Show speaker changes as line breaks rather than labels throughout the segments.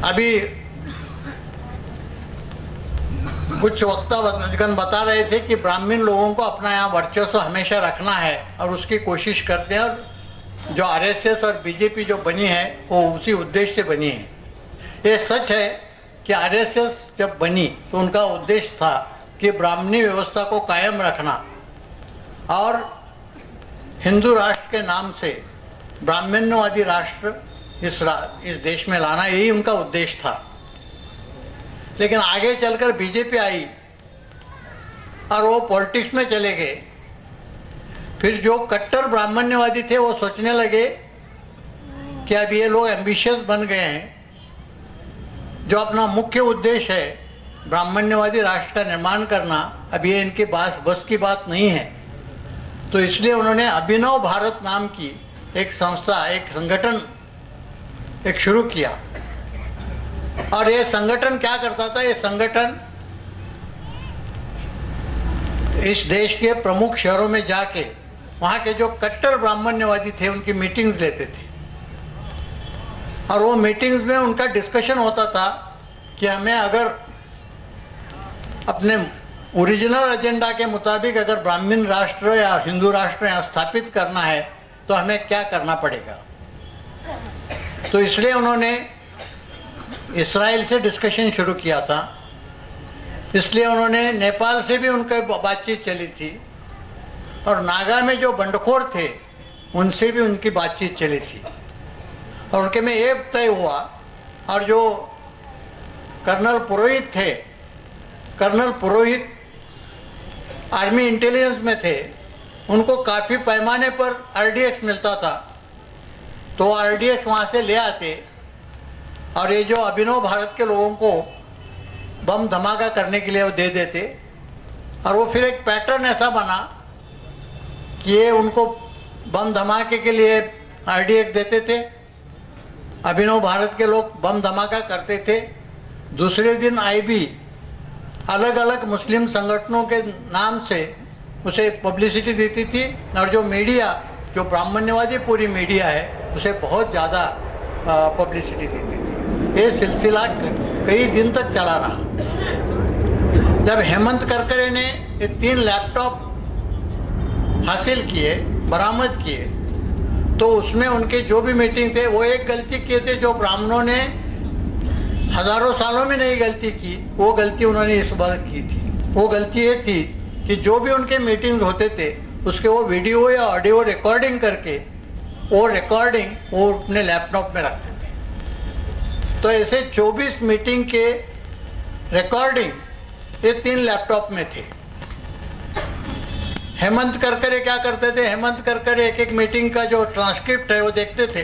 अभी कुछ वक्तागण बता रहे थे कि ब्राह्मण लोगों को अपना यहाँ वर्चस्व हमेशा रखना है और उसकी कोशिश करते हैं, और जो आरएसएस और बीजेपी जो बनी है वो उसी उद्देश्य से बनी है। ये सच है कि आरएसएस जब बनी तो उनका उद्देश्य था कि ब्राह्मणी व्यवस्था को कायम रखना और हिंदू राष्ट्र के नाम से ब्राह्मण्यवादी राष्ट्र इस देश में लाना, यही उनका उद्देश्य था। लेकिन आगे चलकर बीजेपी आई और वो पॉलिटिक्स में चले गए। फिर जो कट्टर ब्राह्मण्यवादी थे वो सोचने लगे कि अब ये लोग एम्बिशियस बन गए हैं, जो अपना मुख्य उद्देश्य है ब्राह्मण्यवादी राष्ट्र का निर्माण करना, अब ये इनके बस की बात नहीं है। तो इसलिए उन्होंने अभिनव भारत नाम की एक संस्था, एक संगठन शुरू किया। और ये संगठन क्या करता था? ये संगठन इस देश के प्रमुख शहरों में जाके वहाँ के जो कट्टर ब्राह्मण्यवादी थे उनकी मीटिंग्स लेते थे, और वो मीटिंग्स में उनका डिस्कशन होता था कि हमें अगर अपने ओरिजिनल एजेंडा के मुताबिक अगर ब्राह्मण राष्ट्र या हिंदू राष्ट्र यहाँ स्थापित करना है तो हमें क्या करना पड़ेगा। तो इसलिए उन्होंने इस्राइल से डिस्कशन शुरू किया था, इसलिए उन्होंने नेपाल से भी उनकी बातचीत चली थी, और नागा में जो बंडखोर थे उनसे भी उनकी बातचीत चली थी, और उनके में ये तय हुआ। और जो कर्नल पुरोहित थे, कर्नल पुरोहित आर्मी इंटेलिजेंस में थे, उनको काफ़ी पैमाने पर आरडीएक्स मिलता था, तो आरडीएक्स वहाँ से ले आते, और ये जो अभिनव भारत के लोगों को बम धमाका करने के लिए वो दे देते। और वो फिर एक पैटर्न ऐसा बना कि ये उनको बम धमाके के लिए आरडीएक्स देते थे, अभिनव भारत के लोग बम धमाका करते थे। दूसरे दिन आईबी अलग अलग मुस्लिम संगठनों के नाम से उसे पब्लिसिटी देती थी, और जो मीडिया, जो ब्राह्मण्यवादी पूरी मीडिया है, उसे बहुत ज़्यादा पब्लिसिटी देती थी। ये सिलसिला कई दिन तक चला रहा। जब हेमंत करकरे ने ये 3 लैपटॉप हासिल किए, बरामद किए, तो उसमें उनके जो भी मीटिंग थे वो एक गलती किए थे जो ब्राह्मणों ने हजारों सालों में नहीं गलती की, वो गलती उन्होंने इस बार की थी। वो गलती ये थी कि जो भी उनके मीटिंग होते थे उसके वो वीडियो या ऑडियो रिकॉर्डिंग करके वो रिकॉर्डिंग वो अपने लैपटॉप में रखते थे। तो ऐसे 24 मीटिंग के रिकॉर्डिंग ये 3 लैपटॉप में थे। हेमंत करकरे क्या करते थे? हेमंत करकरे एक एक मीटिंग का जो ट्रांसक्रिप्ट है वो देखते थे,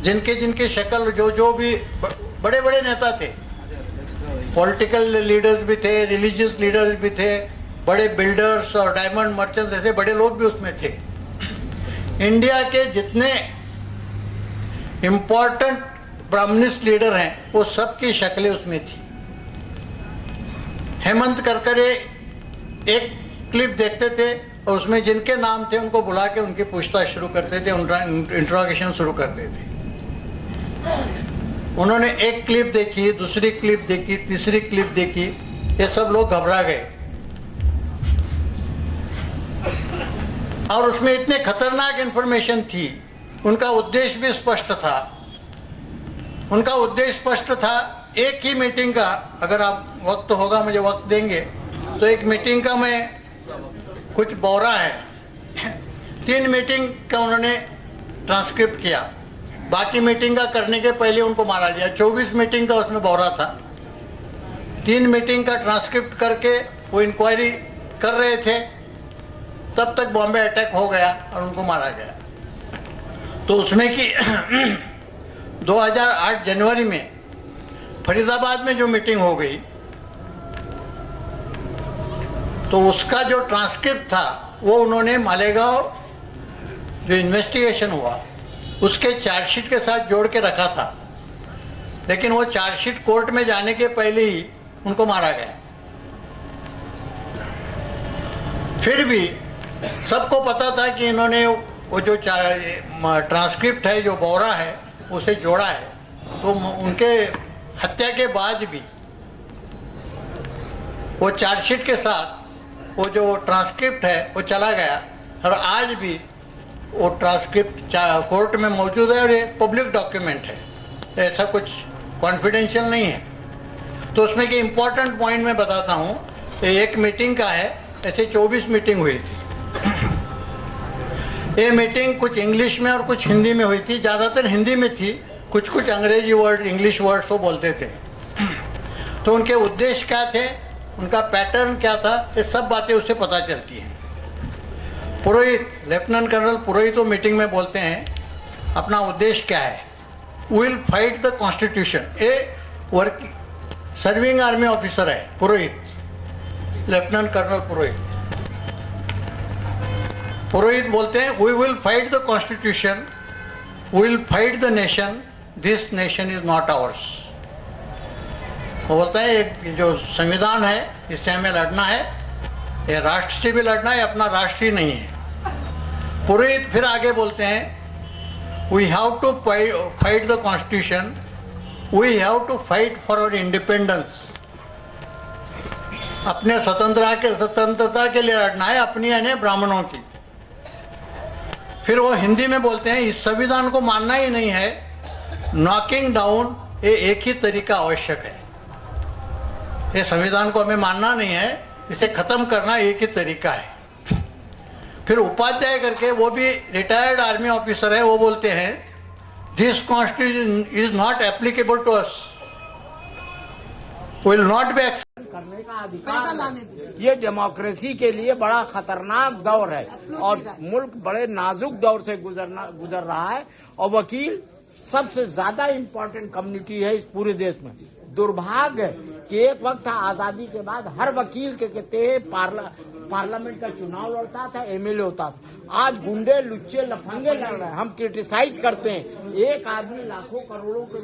जिनके शक्ल जो भी बड़े बड़े नेता थे, पॉलिटिकल लीडर्स भी थे, रिलीजियस लीडर्स भी थे, बड़े बिल्डर्स और डायमंड मर्चेंट्स, ऐसे बड़े लोग भी उसमें थे। इंडिया के जितने इम्पोर्टेंट ब्राह्मणिस्ट लीडर हैं वो सबकी शक्लें उसमें थी। हेमंत करकरे एक क्लिप देखते थे और उसमें जिनके नाम थे उनको बुला के उनकी पूछताछ शुरू करते थे, इंट्रोगेशन शुरू करते थे। उन्होंने एक क्लिप देखी, दूसरी क्लिप देखी, तीसरी क्लिप देखी, ये सब लोग घबरा गए। और उसमें इतने खतरनाक इंफॉर्मेशन थी। उनका उद्देश्य भी स्पष्ट था। उनका उद्देश्य स्पष्ट था। एक ही मीटिंग का, अगर आप वक्त होगा मुझे वक्त देंगे तो एक मीटिंग का मैं कुछ बौरा है 3 मीटिंग का उन्होंने ट्रांसक्रिप्ट किया। बाकी मीटिंग का करने के पहले उनको मारा गया। 24 मीटिंग का उसमें बौरा था। 3 मीटिंग का ट्रांसक्रिप्ट करके वो इंक्वायरी कर रहे थे, तब तक बॉम्बे अटैक हो गया और उनको मारा गया। तो उसमें कि 2008 जनवरी में फरीदाबाद में जो मीटिंग हो गई, तो उसका जो ट्रांसक्रिप्ट था वो उन्होंने मालेगांव जो इन्वेस्टिगेशन हुआ उसके चार्जशीट के साथ जोड़ के रखा था, लेकिन वो चार्जशीट कोर्ट में जाने के पहले ही उनको मारा गया। फिर भी सबको पता था कि इन्होंने वो जो ट्रांसक्रिप्ट है, जो बौरा है, उसे जोड़ा है। तो उनके हत्या के बाद भी वो चार्जशीट के साथ वो जो ट्रांसक्रिप्ट है वो चला गया और आज भी वो ट्रांसक्रिप्ट कोर्ट में मौजूद है और ये पब्लिक डॉक्यूमेंट है, ऐसा कुछ कॉन्फिडेंशियल नहीं है। तो उसमें कि इम्पोर्टेंट पॉइंट मैं बताता हूँ, एक मीटिंग का है, ऐसे 24 मीटिंग हुई थी। ये मीटिंग कुछ इंग्लिश में और कुछ हिंदी में हुई थी, ज़्यादातर हिंदी में थी, कुछ कुछ अंग्रेजी वर्ड इंग्लिश वर्ड्स वो बोलते थे। तो उनके उद्देश्य क्या थे, उनका पैटर्न क्या था, ये सब बातें उससे पता चलती हैं। पुरोहित, लेफ्टिनेंट कर्नल पुरोहित वो मीटिंग में बोलते हैं अपना उद्देश्य क्या है, we will fight the constitution. A work serving army officer है पुरोहित, लेफ्टिनेंट कर्नल पुरोहित। पुरोहित बोलते हैं we will fight the constitution, we will fight the nation, this nation is not ours. वो बोलता है ये जो संविधान है इससे हमें लड़ना है, ये राष्ट्र से भी लड़ना है, अपना राष्ट्र ही नहीं है। पुरोहित फिर आगे बोलते हैं we have to fight the constitution, we have to fight for our independence. अपने स्वतंत्रता के लिए लड़ना है, अपनी यानी ब्राह्मणों की। फिर वो हिंदी में बोलते हैं इस संविधान को मानना ही नहीं है, नॉकिंग डाउन ये एक ही तरीका आवश्यक है। ये संविधान को हमें मानना नहीं है, इसे खत्म करना एक ही तरीका है। फिर उपाध्याय करके वो भी रिटायर्ड आर्मी ऑफिसर है, वो बोलते हैं this constitution is not applicable to us, will not be
करने का अधिकार। ये डेमोक्रेसी के लिए बड़ा खतरनाक दौर है और मुल्क बड़े नाजुक दौर से गुजर रहा है और वकील सबसे ज्यादा इम्पोर्टेंट कम्युनिटी है इस पूरे देश में। दुर्भाग्य है कि एक वक्त था आजादी के बाद हर वकील के कहते हैं पार्लियामेंट का चुनाव लड़ता था, एमएलए होता था। आज गुंडे लुच्चे लफंगे लड़ रहे हैं। हम क्रिटिसाइज करते हैं, एक आदमी लाखों करोड़ों के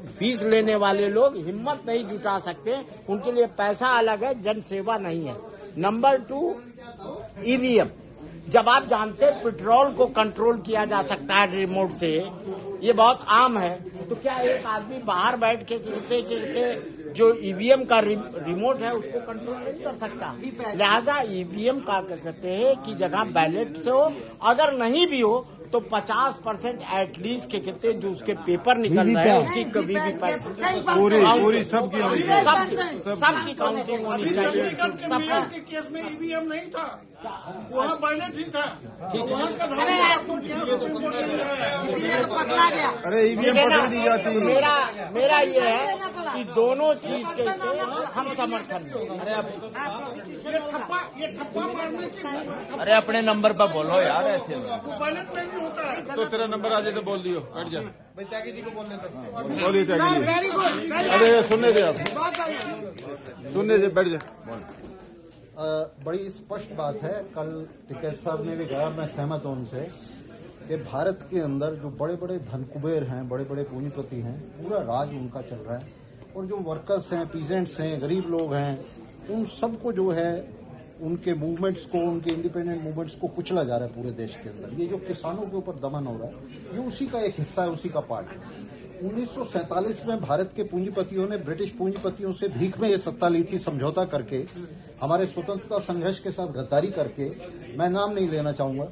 फीस लेने वाले लोग हिम्मत नहीं जुटा सकते, उनके लिए पैसा अलग है, जन सेवा नहीं है। Number 2, EVM. जब आप जानते हैं पेट्रोल को कंट्रोल किया जा सकता है रिमोट से, ये बहुत आम है, तो क्या एक आदमी बाहर बैठ के कहते जो ईवीएम का रिमोट है उसको कंट्रोल नहीं कर सकता? लिहाजा ईवीएम का कहते हैं कि जगह बैलेट से हो, अगर नहीं भी हो तो 50% एटलीस्ट के कहते हैं जो उसके पेपर निकल रहे हैं उसकी कभी भी
पूरी
सबकी काउंटिंग होनी चाहिए।
सबके केस में ईवीएम नहीं था, वहाँ बैलेट ही था।
अरे ईवीएम पकड़ दी जाती। मेरा ये है कि दोनों चीज के हम समर्थन में।
अरे
अपने नंबर पर बोलो यार, ऐसे
बैलेट में भी होता है।
तो तेरा नंबर आ जाए तो बोल दियो, बैठ जा।
भाई त्यागी जी को बोलने दो।
बोलिए त्यागी जी। अरे सुनने दे, आप सुनने दे, बैठ जा।
बड़ी स्पष्ट बात है, कल टिकैत साहब ने भी कहा, मैं सहमत हूं उनसे, कि भारत के अंदर जो बड़े बड़े धनकुबेर हैं, बड़े बड़े पूंजीपति हैं, पूरा राज उनका चल रहा है और जो वर्कर्स हैं, पीजेंट्स हैं, गरीब लोग हैं, उन सबको जो है उनके मूवमेंट्स को, उनके इंडिपेंडेंट मूवमेंट्स को कुचला जा रहा है पूरे देश के अंदर। ये जो किसानों के ऊपर दमन हो रहा है, ये उसी का एक हिस्सा है, उसी का पार्ट है। 1947 में भारत के पूंजीपतियों ने ब्रिटिश पूंजीपतियों से भीख में ये सत्ता ली थी, समझौता करके, हमारे स्वतंत्रता संघर्ष के साथ गद्दारी करके। मैं नाम नहीं लेना चाहूंगा,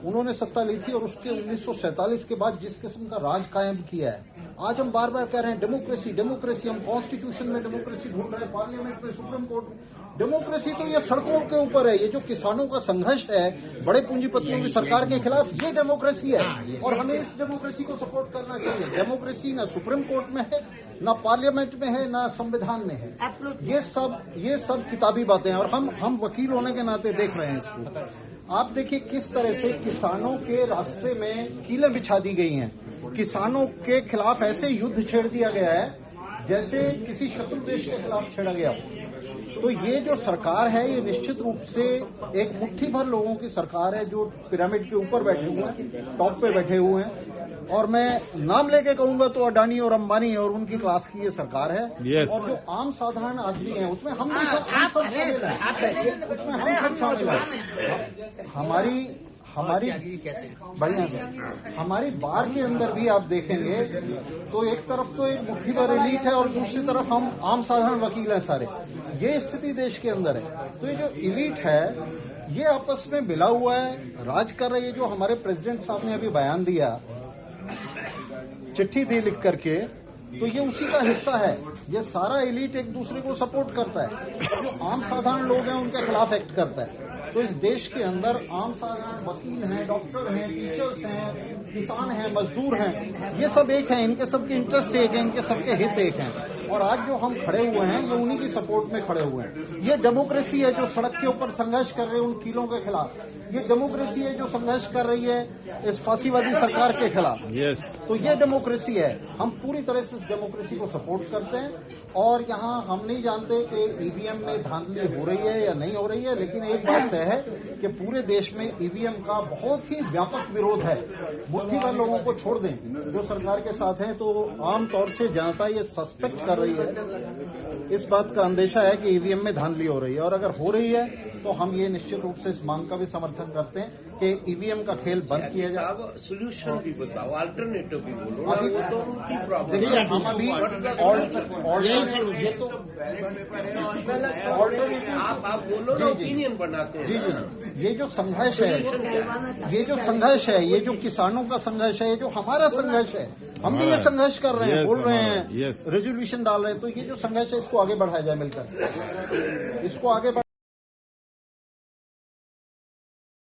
उन्होंने सत्ता ली थी और उसके 1947 के बाद जिस किस्म का राज कायम किया है, आज हम बार बार कह रहे हैं डेमोक्रेसी डेमोक्रेसी, हम कॉन्स्टिट्यूशन में डेमोक्रेसी ढूंढ रहे हैं, पार्लियामेंट में, सुप्रीम कोर्ट में। डेमोक्रेसी तो ये सड़कों के ऊपर है, ये जो किसानों का संघर्ष है बड़े पूंजीपतियों की सरकार के खिलाफ, ये डेमोक्रेसी है और हमें इस डेमोक्रेसी को सपोर्ट करना चाहिए। डेमोक्रेसी ना सुप्रीम कोर्ट में है, ना पार्लियामेंट में है, ना संविधान में है। ये सब किताबी बातें हैं और हम वकील होने के नाते देख रहे हैं इसको। आप देखिए किस तरह से किसानों के रास्ते में कीलें बिछा दी गई हैं, किसानों के खिलाफ ऐसे युद्ध छेड़ दिया गया है जैसे किसी शत्रु देश के खिलाफ छेड़ा गया। तो ये जो सरकार है ये निश्चित रूप से एक मुट्ठी भर लोगों की सरकार है जो पिरामिड के ऊपर बैठे हुए हैं, टॉप पे बैठे हुए हैं। और मैं नाम लेके कहूंगा तो अडानी और अंबानी और उनकी क्लास की ये सरकार है।
yes.
और जो आम साधारण आदमी है उसमें हम सब शामिल हैं, उसमें हम सब शामिल हैं। हमारी बढ़िया है। हमारी बार के अंदर भी आप देखेंगे तो एक तरफ तो एक मुट्ठी भर एलीट है और दूसरी तरफ हम आम साधारण वकील हैं सारे। ये स्थिति देश के अंदर है। तो ये जो एलीट है ये आपस में मिला हुआ है, राज कर रही है। जो हमारे प्रेसिडेंट साहब ने अभी बयान दिया, चिट्ठी दी लिख करके, तो ये उसी का हिस्सा है। ये सारा एलीट एक दूसरे को सपोर्ट करता है, जो आम साधारण लोग हैं उनके खिलाफ एक्ट करता है। तो इस देश के अंदर आम साधारण वकील हैं, डॉक्टर हैं, टीचर्स हैं, किसान हैं, मजदूर हैं, ये सब एक हैं। इनके सबके इंटरेस्ट एक है, इनके सबके हित एक हैं। और आज जो हम खड़े हुए हैं ये उन्हीं की सपोर्ट में खड़े हुए हैं। ये डेमोक्रेसी है जो सड़क के ऊपर संघर्ष कर रहे हैं उन कीलों के खिलाफ। ये डेमोक्रेसी है जो संघर्ष कर रही है इस फांसीवादी सरकार के खिलाफ। तो ये डेमोक्रेसी है। हम पूरी तरह से इस डेमोक्रेसी को सपोर्ट करते हैं। और यहाँ हम नहीं जानते कि ईवीएम में धांधली हो रही है या नहीं हो रही है, लेकिन एक बात तय है कि पूरे देश में ईवीएम का बहुत ही व्यापक विरोध है। मुट्ठी भर लोगों को छोड़ दें जो सरकार के साथ हैं, तो आमतौर से जनता ये सस्पेक्ट कर रही है, इस बात का अंदेशा है कि ईवीएम में धांधली हो रही है। और अगर हो रही है तो हम ये निश्चित रूप से इस मांग का भी समर्थन करते हैं कि ईवीएम का खेल बंद किया जाए।
सोल्यूशन भी बताओ, अल्टरनेटिव भी बोलो।
अभी
वो तो उनकी प्रॉब्लम
देखिए हम अभी ये तो ऑल्टरनेटिव
आप बोलो ना, ओपिनियन बनाते हैं।
जी, ये जो संघर्ष है, ये जो संघर्ष है, ये जो किसानों का संघर्ष है, ये जो हमारा संघर्ष है, हम भी ये संघर्ष कर रहे हैं, बोल रहे हैं, रेजोल्यूशन डाल रहे हैं। तो ये जो संघर्ष है इसको आगे बढ़ाया जाए मिलकर, इसको आगे